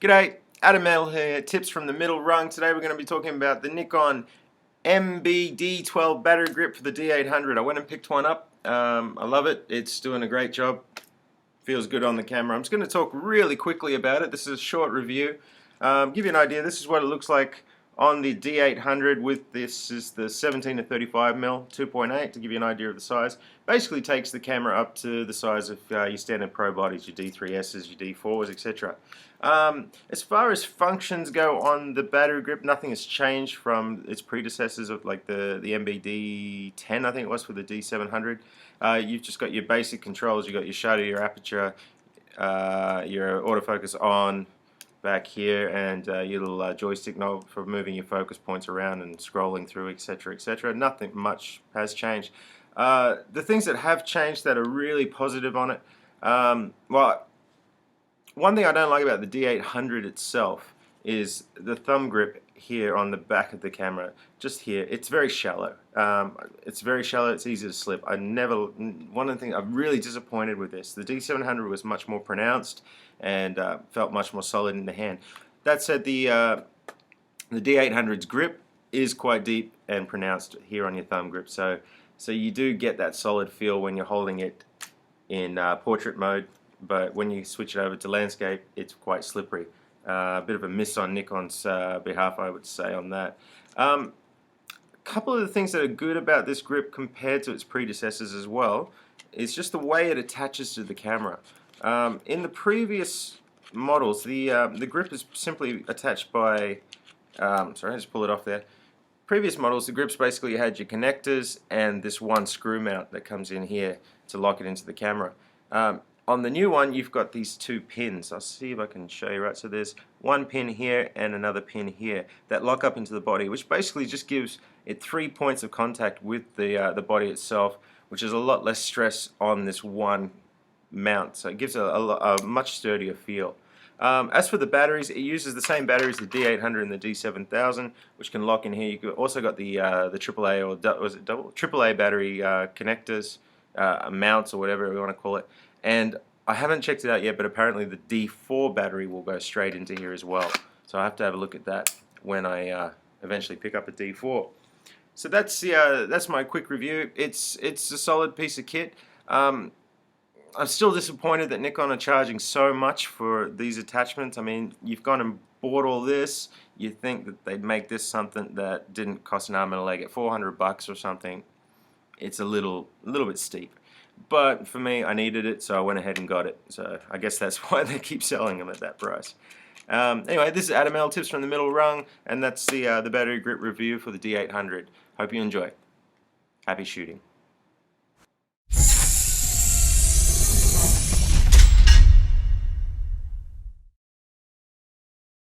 G'day, Adam L here, tips from the middle rung. Today we're going to be talking about the Nikon MBD-12 battery grip for the D800. I went and picked one up. I love it. It's doing a great job. Feels good on the camera. I'm just going to talk really quickly about it. This is a short review. Give you an idea, this is what it looks like on the D800 with this is the 17 to 35mm 2.8 to give you an idea of the size. Basically takes the camera up to the size of your standard pro bodies, your D3Ss, your D4s, etc. As far as functions go on the battery grip, nothing has changed from its predecessors of like the MBD-10, I think it was, for the D700. You've just got your basic controls. You've got your shutter, your aperture, your autofocus on back here, and your little joystick knob for moving your focus points around and scrolling through, etc., etc. Nothing much has changed. The things that have changed that are really positive on it, well, one thing I don't like about the D800 itself is the thumb grip here on the back of the camera. Just here, it's very shallow. It's very shallow. It's easy to slip. One of the things I'm really disappointed with this. The D700 was much more pronounced and felt much more solid in the hand. That said, the D800's grip is quite deep and pronounced here on your thumb grip. So you do get that solid feel when you're holding it in portrait mode. But when you switch it over to landscape, it's quite slippery. A bit of a miss on Nikon's behalf, I would say, on that. A couple of the things that are good about this grip compared to its predecessors as well is just the way it attaches to the camera. In the previous models, the grip is simply attached by, sorry, I just pull it off there. Previous models, the grips basically had your connectors and this one screw mount that comes in here to lock it into the camera. On the new one, you've got these two pins. I'll see if I can show you right. So there's one pin here and another pin here that lock up into the body, which basically just gives it 3 points of contact with the body itself, which is a lot less stress on this one mount. So it gives a much sturdier feel. As for the batteries, it uses the same batteries the D800 and the D7000, which can lock in here. You've also got the AAA, or was it double AAA battery connectors, mounts, or whatever we want to call it. And I haven't checked it out yet, but apparently the D4 battery will go straight into here as well. So I have to have a look at that when I eventually pick up a D4. So that's my quick review. It's a solid piece of kit. I'm still disappointed that Nikon are charging so much for these attachments. I mean, you've gone and bought all this. You'd think that they'd make this something that didn't cost an arm and a leg at $400 or something. It's a little bit steep. But for me, I needed it, so I went ahead and got it. So I guess that's why they keep selling them at that price. Anyway, this is Adam L, tips from the middle rung, and that's the battery grip review for the D800. Hope you enjoy. Happy shooting.